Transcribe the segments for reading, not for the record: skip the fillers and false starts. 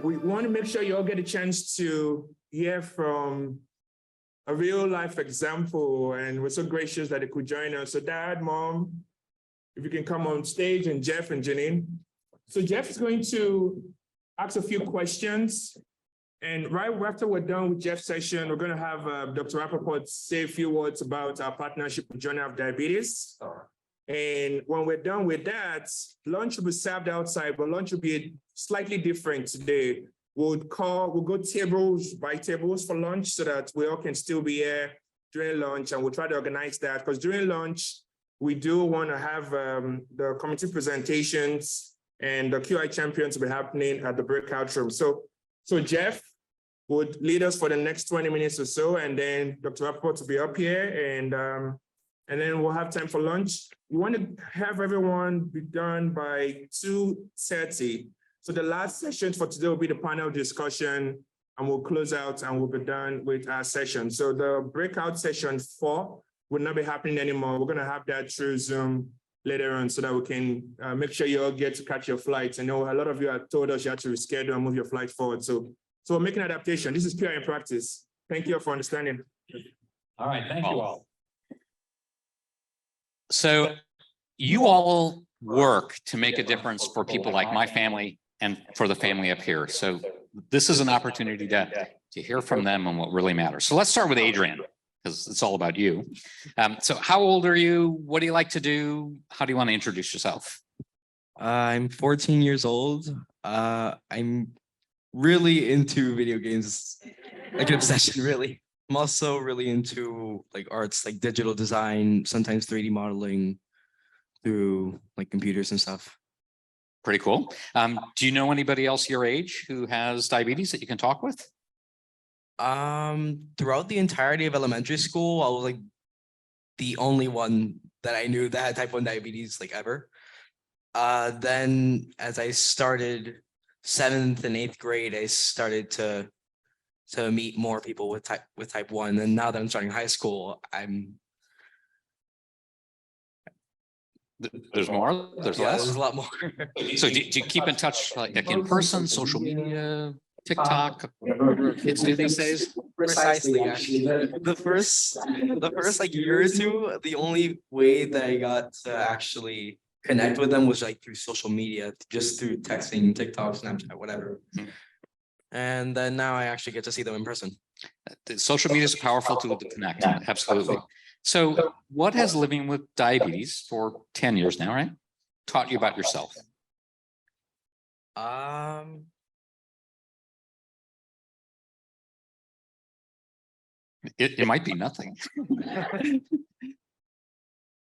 we want to make sure you all get a chance to hear from a real life example, and we're so gracious that they could join us. So Dad, Mom, if you can come on stage, and Jeff and Janine. So Jeff is going to ask a few questions, and right after we're done with Jeff's session, we're going to have Dr. Rappaport say a few words about our partnership with Journal of Diabetes. And when we're done with that, lunch will be served outside, but lunch will be slightly different today. We'll go tables by tables for lunch so that we all can still be here during lunch, and we'll try to organize that, because during lunch, we do want to have the committee presentations and the QI champions will be happening at the breakout room. So Jeff would lead us for the next 20 minutes or so, and then Dr. Rappaport will be up here, and then we'll have time for lunch. We want to have everyone be done by 2:30. So the last session for today will be the panel discussion, and we'll close out and we'll be done with our session. So the breakout session 4 will not be happening anymore. We're going to have that through Zoom later on so that we can make sure you all get to catch your flights. I know a lot of you have told us you have to reschedule and move your flight forward. So we're making an adaptation. This is pure in practice. Thank you all for understanding. All right, thank you all. So you all work to make a difference for people like my family and for the family up here. So this is an opportunity to hear from them on what really matters. So let's start with Adrian, because it's all about you. So how old are you? What do you like to do? How do you want to introduce yourself? I'm 14 years old. I'm really into video games, like an obsession, really. I'm also really into like arts, like digital design, sometimes 3D modeling through like computers and stuff. Pretty cool. Do you know anybody else your age who has diabetes that you can talk with? Throughout the entirety of elementary school, I was like the only one that I knew that had type 1 diabetes like ever. Then as I started 7th and 8th grade, I started to meet more people with type 1. And now that I'm starting high school, There's more? There's less? There's a lot more. So do you keep in touch like in person, social media, TikTok, whatever kids do these days? Precisely, actually. The first like year or two, the only way that I got to actually connect with them was like through social media, just through texting, TikTok, Snapchat, whatever. And then now I actually get to see them in person. Social media is a powerful tool to connect. Absolutely. So what has living with diabetes for 10 years now, right, taught you about yourself? It might be nothing.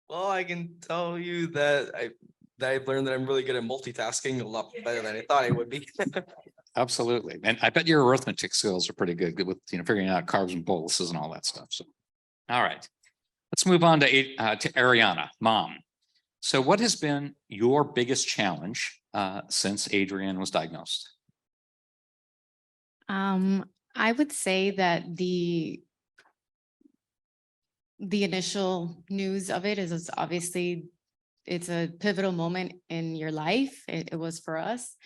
Well, I can tell you that I've learned that I'm really good at multitasking, a lot better than I thought I would be. Absolutely. And I bet your arithmetic skills are pretty good with figuring out carbs and boluses and all that stuff. So, all right. Let's move on to Ariana, Mom. So what has been your biggest challenge since Adrian was diagnosed? I would say that the initial news of it is obviously it's a pivotal moment in your life. It was for us.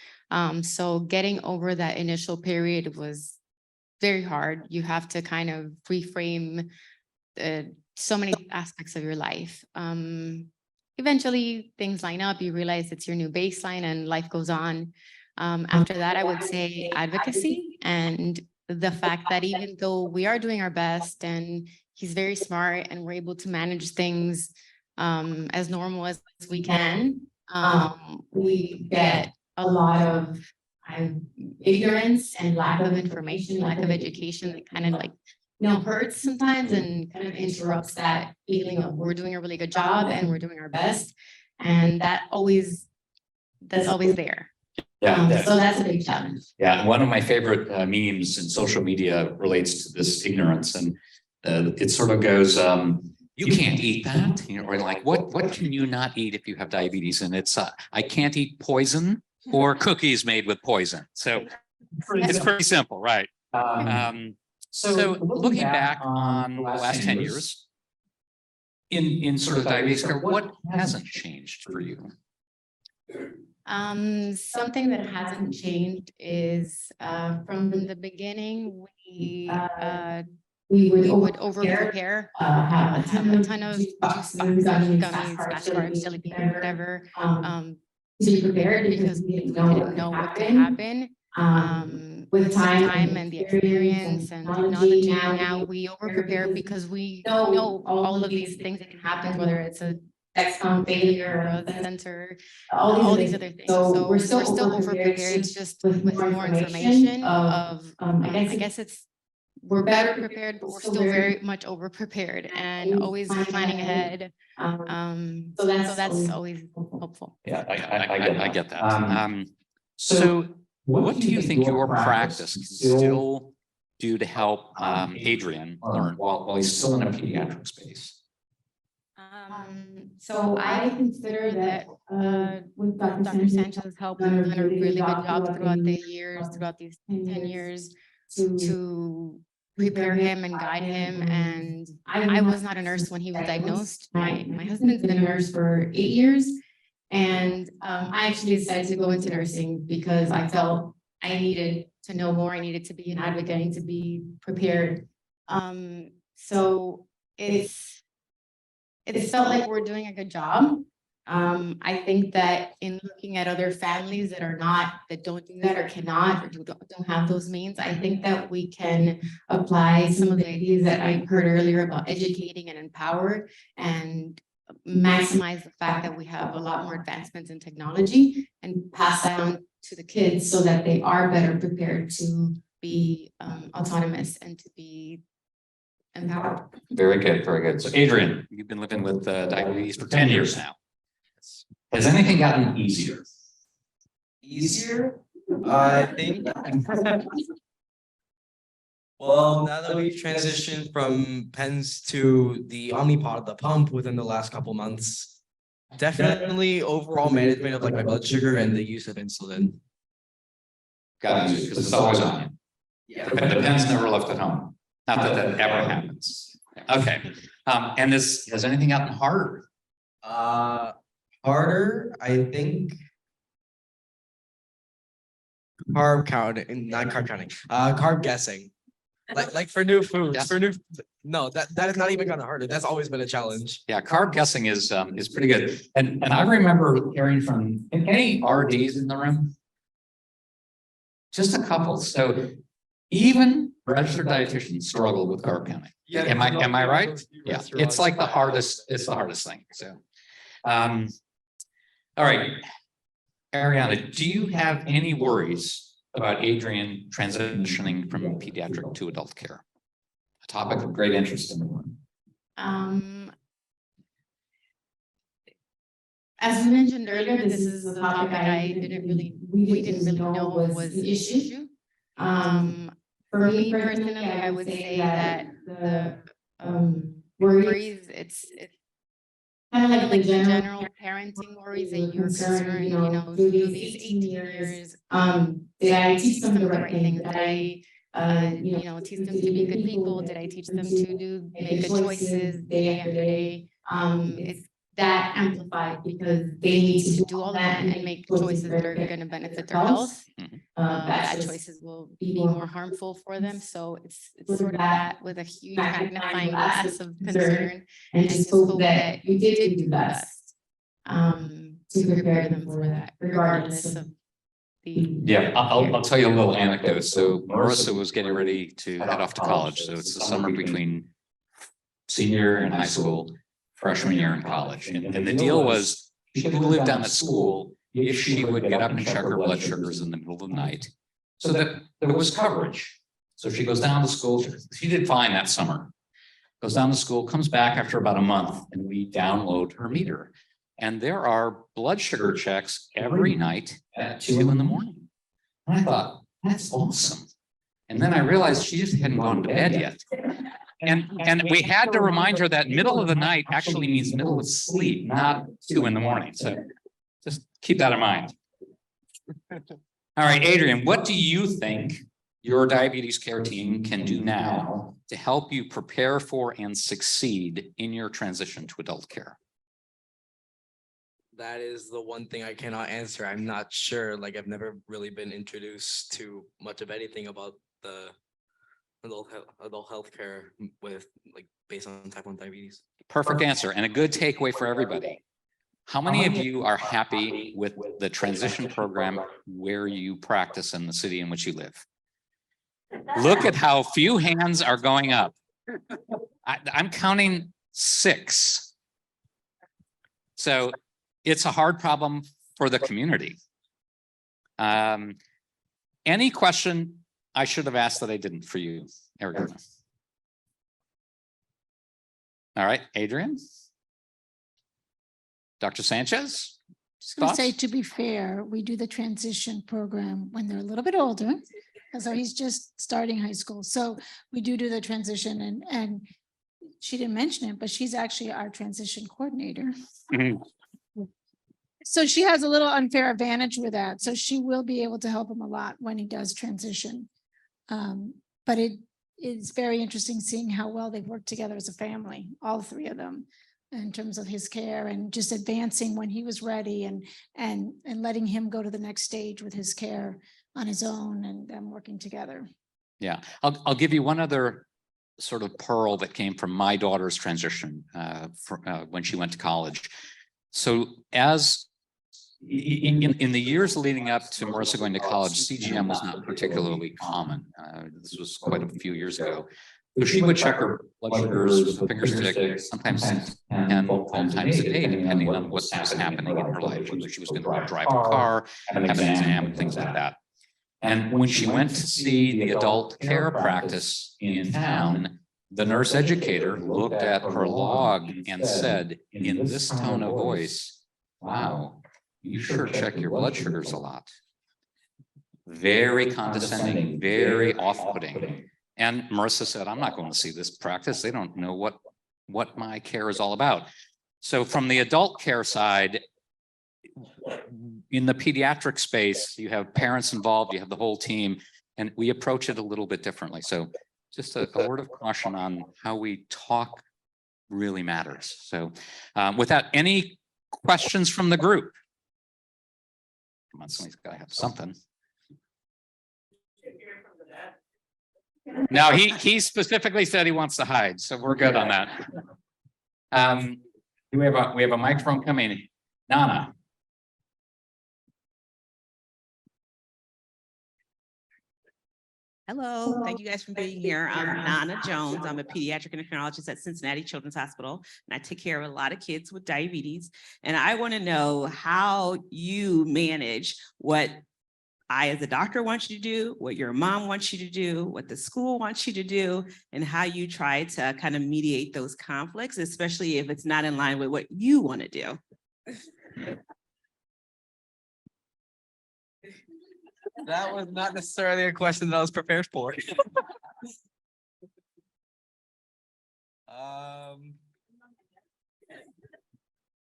So getting over that initial period was very hard. You have to kind of reframe so many aspects of your life. Eventually things line up, you realize it's your new baseline and life goes on. After that, I would say advocacy, and the fact that even though we are doing our best and he's very smart and we're able to manage things as normal as we can, we get a lot of ignorance and lack of information, lack of education that kind of like hurts sometimes and kind of interrupts that feeling of we're doing a really good job and we're doing our best, and that's always there. Yeah. So that's a big challenge. Yeah, one of my favorite memes in social media relates to this ignorance, and it sort of goes, you can't eat that, or like, what can you not eat if you have diabetes? And it's, I can't eat poison or cookies made with poison. So it's pretty simple, right? So looking back on the last 10 years in sort of diabetes care, what hasn't changed for you? Something that hasn't changed is from the beginning, we would over prepare, have a ton of juice boxes, gummies, flashcards, jelly beans, whatever, to be prepared because we didn't know what could happen. With time and the experience and technology, now we over prepare because we know all of these things that can happen, whether it's a Dexcom failure or a sensor, all these other things. So we're still over prepared. It's just with more information of, I guess we're better prepared, but we're still very much over prepared and always planning ahead. So that's always helpful. Yeah, I get that. So what do you think your practice can still do to help Adrian learn while he's still in a pediatric space? So I consider that with Dr. Sanchez's help, we've done a really good job throughout the years, throughout these 10 years, to prepare him and guide him. And I was not a nurse when he was diagnosed. My husband's been a nurse for 8 years. And I actually decided to go into nursing because I felt I needed to know more. I needed to be an advocate, I needed to be prepared. So it felt like we're doing a good job. I think that in looking at other families that don't do that or cannot or don't have those means, I think that we can apply some of the ideas that I heard earlier about educating and empower and maximize the fact that we have a lot more advancements in technology and pass that on to the kids so that they are better prepared to be autonomous and to be empowered. Very good, very good. So Adrian, you've been living with diabetes for 10 years now. Has anything gotten easier? Easier? I think. Well, now that we've transitioned from pens to the Omnipod, the pump within the last couple months, definitely overall management of like my blood sugar and the use of insulin. Got easier because it's always on you. Yeah. The pen's never left at home. Not that that ever happens. Okay. And has anything gotten harder? Harder, I think. Carb counting, not carb counting, carb guessing. Like for new foods, Yeah. No, that has not even gotten harder. That's always been a challenge. Yeah, carb guessing is pretty good. And I remember hearing from any RDs in the room. Just a couple. So even registered dietitians struggle with carb counting. Yeah, Am I right? Yeah, it's like the hardest, it's the hardest thing. So all right. Ariana, do you have any worries about Adrian transitioning from pediatric to adult care? A topic of great interest in the room. As we mentioned earlier, this is a topic we didn't really know was an issue. For me personally, I would say that the worries, it's kind of like the general parenting worries that you're concerned, through these 18 years, did I teach them the right things? Did I, teach them to be good people? Did I teach them to make good choices day after day? It's that amplified because they need to do all that and make choices that are going to benefit their health. Bad choices will be more harmful for them. So it's sort of that with a huge magnifying glass of concern, and just hope that you did do the best to prepare them for that, regardless of the. Yeah, I'll tell you a little anecdote. So Marissa was getting ready to head off to college. So it's the summer between senior in high school, freshman year in college. And the deal was she could live down at school if she would get up and check her blood sugars in the middle of the night so that there was coverage. So she goes down to school. She did fine that summer. Goes down to school, comes back after about a month, and we download her meter. And there are blood sugar checks every night at 2 in the morning. And I thought, that's awesome. And then I realized she just hadn't gone to bed yet. And we had to remind her that middle of the night actually means middle of sleep, not 2 in the morning. So just keep that in mind. All right, Adrian, what do you think your diabetes care team can do now to help you prepare for and succeed in your transition to adult care? That is the one thing I cannot answer. I'm not sure. Like, I've never really been introduced to much of anything about the adult healthcare with like based on type 1 diabetes. Perfect answer and a good takeaway for everybody. How many of you are happy with the transition program where you practice in the city in which you live? Look at how few hands are going up. I'm counting 6. So it's a hard problem for the community. Any question I should have asked that I didn't for you, Ariana? All right, Adrian? Dr. Sanchez? I would say, Thoughts? to be fair, we do the transition program when they're a little bit older. So he's just starting high school. So we do the transition, and she didn't mention it, but she's actually our transition coordinator. Mhm. So she has a little unfair advantage with that. So she will be able to help him a lot when he does transition. But it is very interesting seeing how well they've worked together as a family, all 3 of them, in terms of his care and just advancing when he was ready and letting him go to the next stage with his care on his own and them working together. Yeah, I'll give you one other sort of pearl that came from my daughter's transition when she went to college. So as in the years leading up to Marissa going to college, CGM was not particularly common. This was quite a few years ago. So she would check her blood sugars with a finger stick, sometimes 10, 12 times a day, depending on what was happening in her life, whether she was going to drive a car, have an exam, and things like that. And when she went to see the adult care practice in town, the nurse educator looked at her log and said, in this tone of voice, "Wow, you sure check your blood sugars a lot." Very condescending, very off-putting. And Marissa said, "I'm not going to see this practice. They don't know what my care is all about." So from the adult care side, in the pediatric space, you have parents involved, you have the whole team, and we approach it a little bit differently. So just a word of caution on how we talk really matters. So with that, any questions from the group? Come on, somebody's got to have something. Now he specifically said he wants to hide, so we're good on that. We have a microphone coming. Nana. Hello, thank you guys for being here. I'm Nana Jones. I'm a pediatric endocrinologist at Cincinnati Children's Hospital, and I take care of a lot of kids with diabetes. And I want to know how you manage what I, as a doctor, want you to do, what your mom wants you to do, what the school wants you to do, and how you try to kind of mediate those conflicts, especially if it's not in line with what you want to do. That was not necessarily a question that I was prepared for.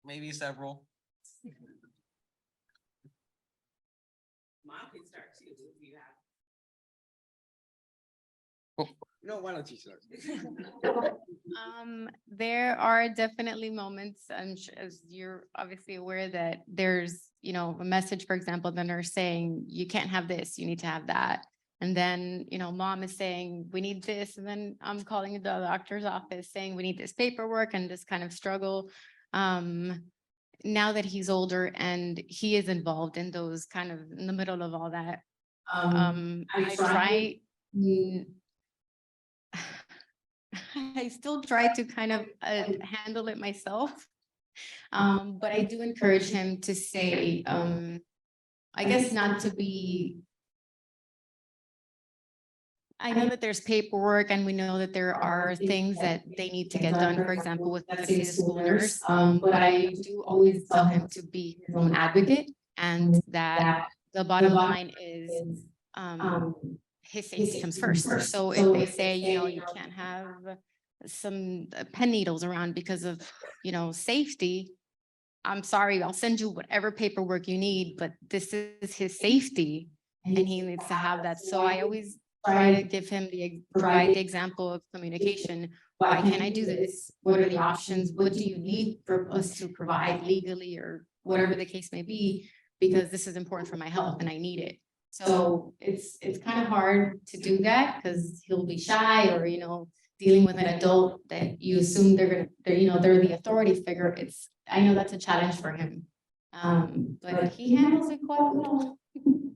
Maybe several. Mom can start too if you have. No, why don't you start? There are definitely moments, as you're obviously aware, that there's, a message, for example, the nurse saying, you can't have this, you need to have that. And then, mom is saying, we need this. And then I'm calling the doctor's office saying, we need this paperwork, and this kind of struggle. Now that he's older and he is involved in those kind of in the middle of all that, I still try to kind of handle it myself. But I do encourage him to say, I guess not to be. I know that there's paperwork and we know that there are things that they need to get done, for example, with let's say the school nurse. But I do always tell him to be his own advocate, and that the bottom line is his safety comes first. So if they say, you can't have some pen needles around because of, safety, I'm sorry, I'll send you whatever paperwork you need, but this is his safety and he needs to have that. So I always try to give him provide the example of communication. Why can't I do this? What are the options? What do you need for us to provide legally or whatever the case may be? Because this is important for my health and I need it. So it's kind of hard to do that because he'll be shy or, dealing with an adult that you assume they're the authority figure. I know that's a challenge for him. But he handles it quite well.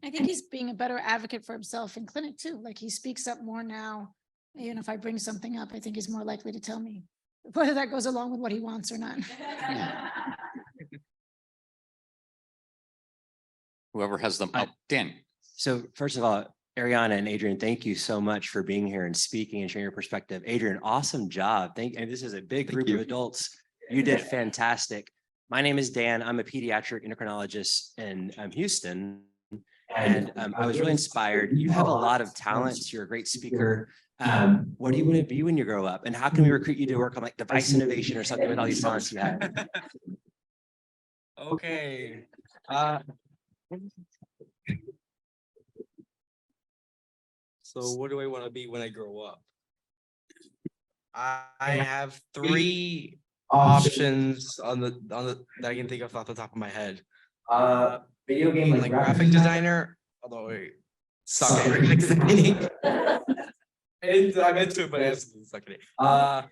I think he's being a better advocate for himself in clinic too. Like he speaks up more now. Even if I bring something up, I think he's more likely to tell me whether that goes along with what he wants or not. Whoever has them. Oh, Dan. So first of all, Ariana and Adrian, thank you so much for being here and speaking and sharing your perspective. Adrian, awesome job. And this is a big group of adults. You did fantastic. My name is Dan. I'm a pediatric endocrinologist in Houston. And I was really inspired. You have a lot of talents. You're a great speaker. What do you want to be when you grow up? And how can we recruit you to work on like device innovation or something with all these talents you have? Okay. So what do I want to be when I grow up? I have 3 options on the that I can think of off the top of my head. Video game like graphic designer, although wait, suck at graphic designing. I'm into it, but I suck at it.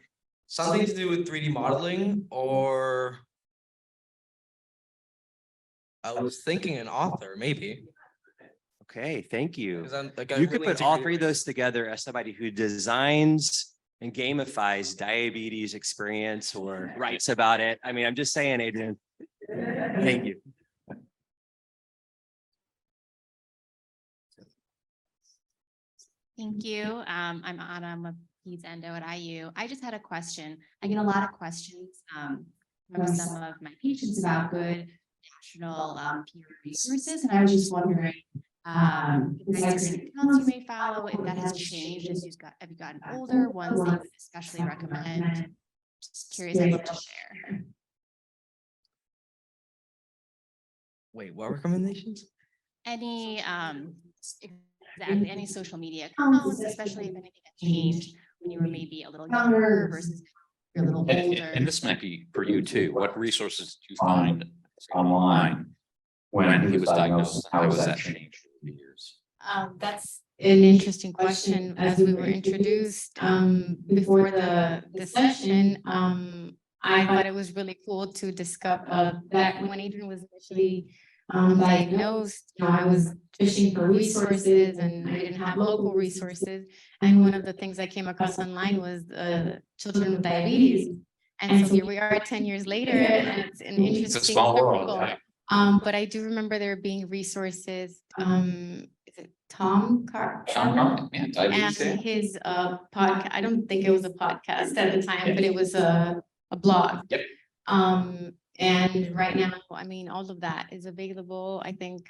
Something to do with 3D modeling, or I was thinking an author, maybe. Okay, thank you. 'Cause I'm like, You could put all 3 of those together as somebody who designs and gamifies diabetes experience or writes about it. I mean, I'm just saying, Adrian. Thank you. Thank you. I'm Anna. I'm a peds endo at IU. I just had a question. I get a lot of questions from some of my patients about good national peer resources, and I was just wondering if there's certain accounts you may follow, if that has changed as have you gotten older, ones that you would especially recommend. Just curious, I'd love to share. Wait, what recommendations? Any exactly any social media accounts, especially if anything has changed when you were maybe a little younger versus you're a little older. And this might be for you too. What resources did you find online when he was diagnosed? How has that changed over the years? That's an interesting question. As we were introduced before the session, I thought it was really cool to discover that when Adrian was initially diagnosed, I was fishing for resources and I didn't have local resources. And one of the things I came across online was children with diabetes. And so here we are 10 years later, and it's an interesting It's a small world. circle. But I do remember there being resources. Is it Tom Carr? Yeah, And diabetes. his podcast. I don't think it was a podcast at the time, but it was a blog. Yep. And right now, I mean, all of that is available. I think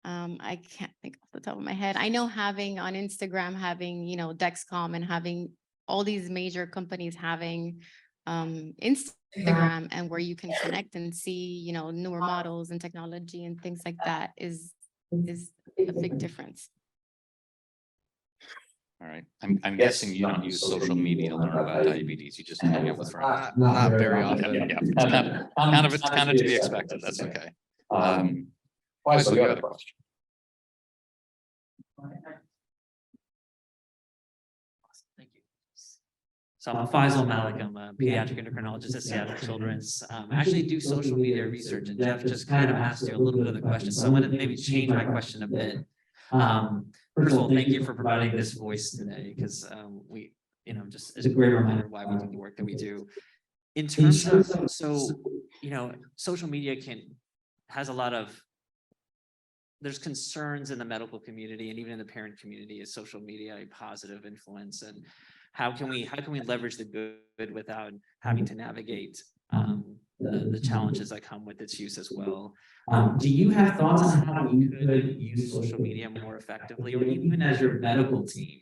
I can't think off the top of my head. I know having on Instagram, having, Dexcom and having all these major companies having Instagram and where you can connect and see, newer models and technology and things like that is a big difference. All right. I'm guessing you don't use social media to learn about diabetes. You just hang out with friends. Not very often. Yeah, it's kind of to be expected. That's okay. So you had a question. Thank you. So I'm Faisal Malik. I'm a pediatric endocrinologist at Seattle Children's. I actually do social media research, and Jeff just kind of asked you a little bit of the question. So I'm going to maybe change my question a bit. First of all, thank you for providing this voice today, because we, just as a great reminder why we do the work that we do. In terms of, social media has a lot of, there's concerns in the medical community and even in the parent community. Is social media a positive influence, and how can we leverage the good without having to navigate the challenges that come with its use as well? Do you have thoughts on how we could use social media more effectively, or even as your medical team?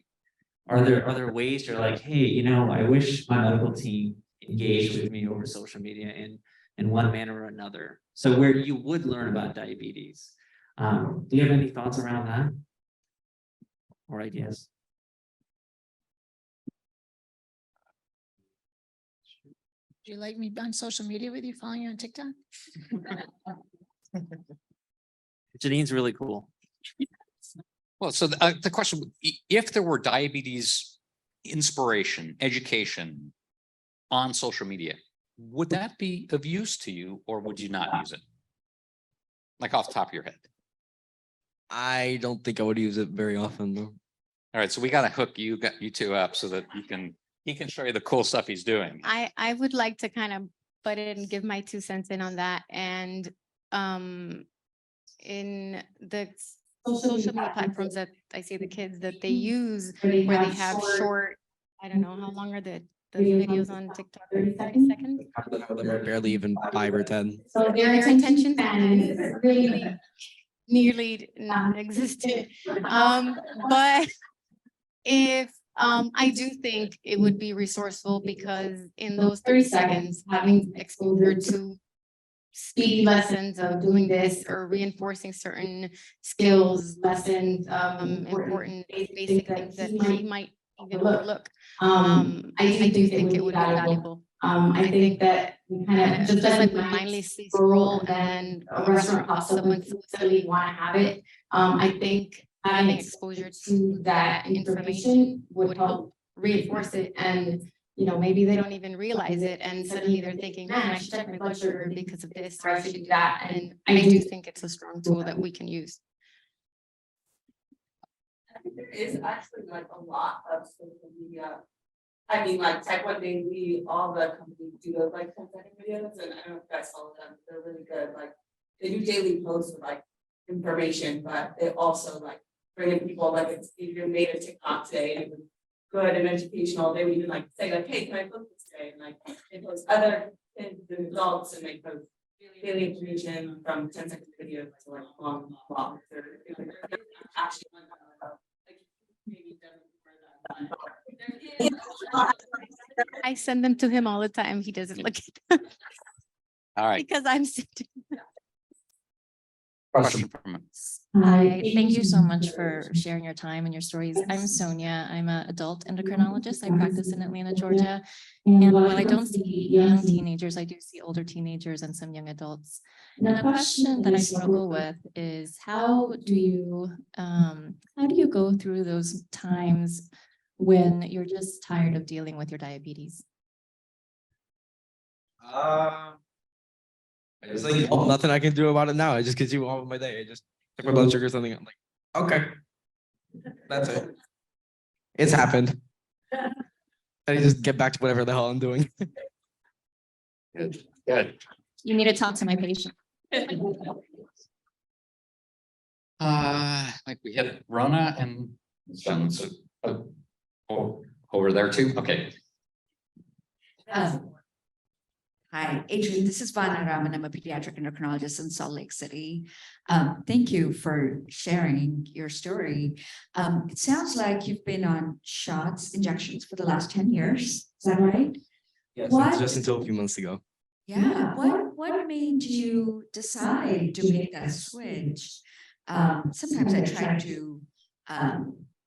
Are there ways you're like, hey, I wish my medical team engaged with me over social media in one manner or another? So where you would learn about diabetes. Do you have any thoughts around that or ideas? you like me on social media with you, following you on TikTok? Janine's really cool. Well, so the question, if there were diabetes inspiration, education on social media, would that be of use to you or would you not use it? Like off the top of your head? I don't think I would use it very often though. All right, so we got to hook you two up so that he can show you the cool stuff he's doing. I would like to kind of butt in and give my 2 cents in on that. And in the social media platforms that I see the kids that they use where they have short, I don't know, how long are the videos on TikTok? 30 seconds? Barely even 5 or 10. So their attention span is really nearly non-existent. But if I do think it would be resourceful because in those 30 seconds, having exposure to speed lessons of doing this or reinforcing certain skills, lessons, important basic things that he might even overlook. I do think it would be valuable. I think that we kind of just like we mindlessly scroll and a restaurant pops up when we want to have it. I think having exposure to that information would help reinforce it. And maybe they don't even realize it, and suddenly they're thinking, man, I should check my blood sugar because of this, or I should do that. And I do think it's a strong tool that we can use. I think there is actually like a lot of social media. I mean, like T1D, all the companies do those like 10-second videos, and I don't know if you guys follow them. They're really good. Like they do daily posts with like information, but they also like bring in people. Like it's even made a TikTok today, and it was good and educational. They would even like say like, "Hey, can I post this today?" And like they post other kids and adults, and they post daily information from 10-second videos to like long blogs. Or actually maybe I send them to him all the time. He doesn't look at them. All right. Because I'm sitting. Question from Hi, thank you so much for sharing your time and your stories. I'm Sonia. I'm an adult endocrinologist. I practice in Atlanta, Georgia. And while I don't see young teenagers, I do see older teenagers and some young adults. And the question that I struggle with is how do you go through those times when you're just tired of dealing with your diabetes? It's like, oh, nothing I can do about it now. I just continue on with my day. I just check my blood sugar or something. I'm like, okay, that's it. It's happened. And I just get back to whatever the hell I'm doing. Good. Good. You need to talk to my patient. Like we hit Rona and Jones over there too. Okay. Hi, Adrian, this is Vana Raman. I'm a pediatric endocrinologist in Salt Lake City. Thank you for sharing your story. It sounds like you've been on shots, injections for the last 10 years. Is that right? Yes, What- just until a few months ago. Yeah, what made you decide to make that switch? Sometimes I try to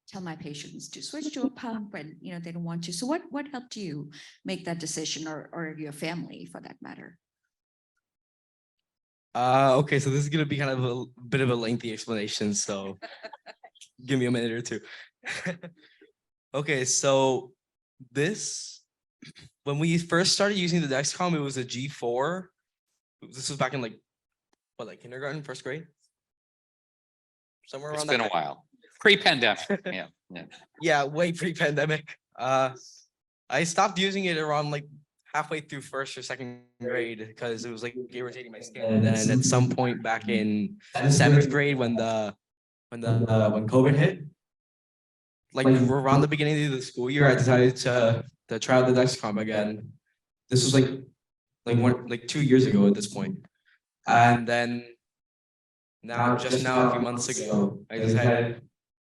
tell my patients to switch to a pump and they don't want to. So what helped you make that decision, or your family for that matter? Okay, so this is gonna be kind of a bit of a lengthy explanation, so give me a minute or two. Okay, so when we first started using the Dexcom, it was a G4. This was back in like kindergarten, first grade? Somewhere around It's been a while. Pre-pandemic. Yeah. Yeah. Yeah, way pre-pandemic. I stopped using it around like halfway through first or second grade because it was like irritating my skin. And then at some point back in 7th grade when COVID hit, like around the beginning of the school year, I decided to try out the Dexcom again. This was like 2 years ago at this point. And then just now a few months ago, I decided,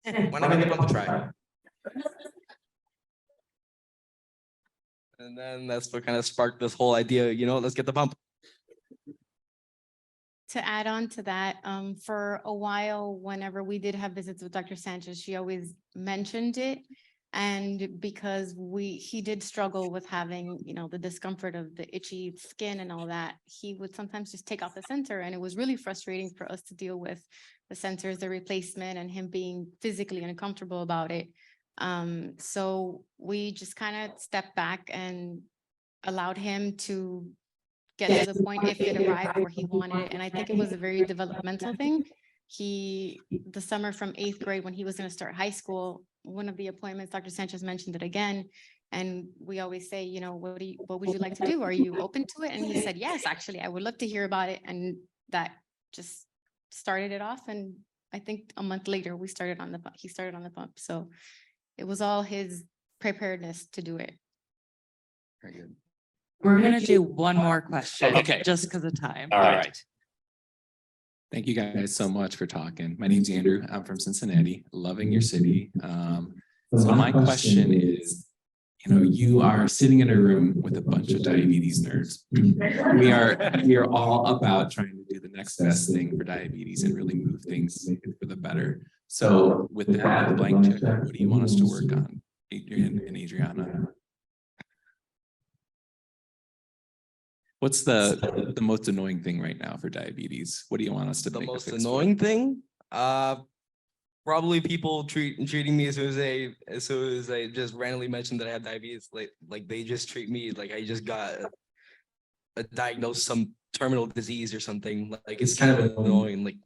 why not give a pump a try? And then that's what kind of sparked this whole idea, let's get the pump. To add on to that, for a while, whenever we did have visits with Dr. Sanchez, she always mentioned it And because he did struggle with having, the discomfort of the itchy skin and all that, he would sometimes just take off the sensor. And it was really frustrating for us to deal with the sensors, the replacement, and him being physically uncomfortable about it. So we just kind of stepped back and allowed him to get to the point if it arrived where he wanted it. And I think it was a very developmental thing. The summer from 8th grade, when he was going to start high school, one of the appointments, Dr. Sanchez mentioned it again. And we always say, what would you like to do? Are you open to it? And he said, yes, actually, I would love to hear about it. And that just started it off. And I think a month later, he started on the pump. So it was all his preparedness to do it. Very good. We're gonna do one more question. Okay. Just because of time. All right. Thank you guys so much for talking. My name's Andrew. I'm from Cincinnati, loving your city. So my question is, you are sitting in a room with a bunch of diabetes nerds. We are all about trying to do the next best thing for diabetes and really move things for the better. So with that, the blank check, what do you want us to work on, Adrian and Adriana? What's the most annoying thing right now for diabetes? What do you want us to The make a most fix for? annoying thing? Probably people treating me as soon as I just randomly mentioned that I have diabetes, like they just treat me like I just got a diagnosed some terminal disease or something. Like it's kind of annoying. Like,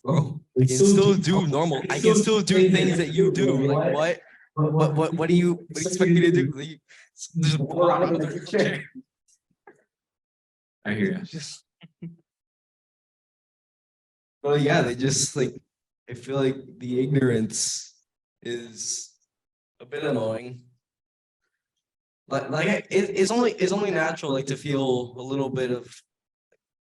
bro, I can still do normal. I can still do things that you do. Like what do you expect me to do? Like, just pull out another chair. I hear you. Just, well, yeah, they just like, I feel like the ignorance is a bit annoying. It's only natural like to feel a little bit of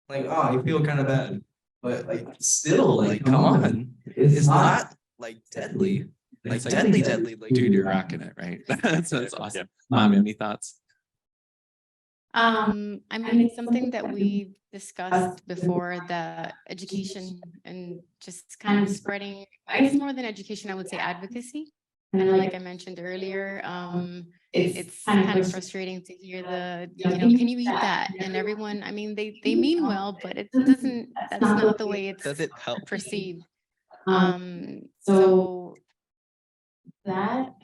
like, oh, I feel kind of bad, but like still like, come on, it's not like deadly, like deadly. Like, Dude, you're rocking it, right? That's awesome. Mom, any thoughts? I mean, it's something that we discussed before, the education and just kind of spreading, I guess more than education, I would say advocacy. I know, like I mentioned earlier, it's kind of frustrating to hear can you eat that? And everyone, I mean, they mean well, but that's not the way it's perceived. So that,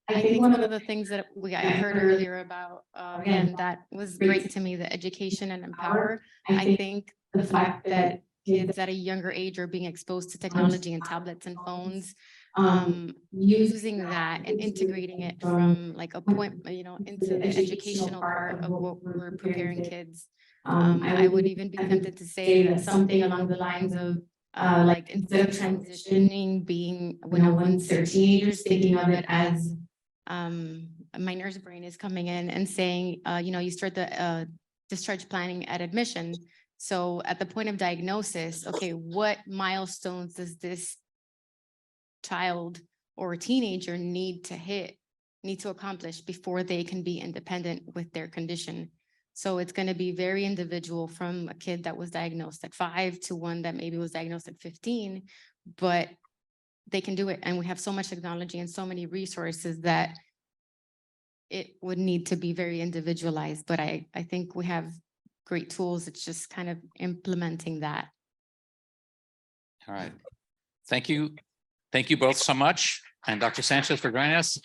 I think one of the things that I heard earlier about, again, that was great to me, the education and empower. I think the fact that kids at a younger age are being exposed to technology and tablets and phones, using that and integrating it from like a point, into the educational part of what we're preparing kids. I would even be tempted to say that something along the lines of, like instead of transitioning being, once they're teenagers, thinking of it as, my nurse brain is coming in and saying, you start the discharge planning at admission. So at the point of diagnosis, okay, what milestones does this child or teenager need to accomplish before they can be independent with their condition? So it's going to be very individual, from a kid that was diagnosed at 5 to one that maybe was diagnosed at 15, but they can do it. And we have so much technology and so many resources that it would need to be very individualized. But I think we have great tools. It's just kind of implementing that. All right. Thank you. Thank you both so much. And Dr. Sanchez for joining us.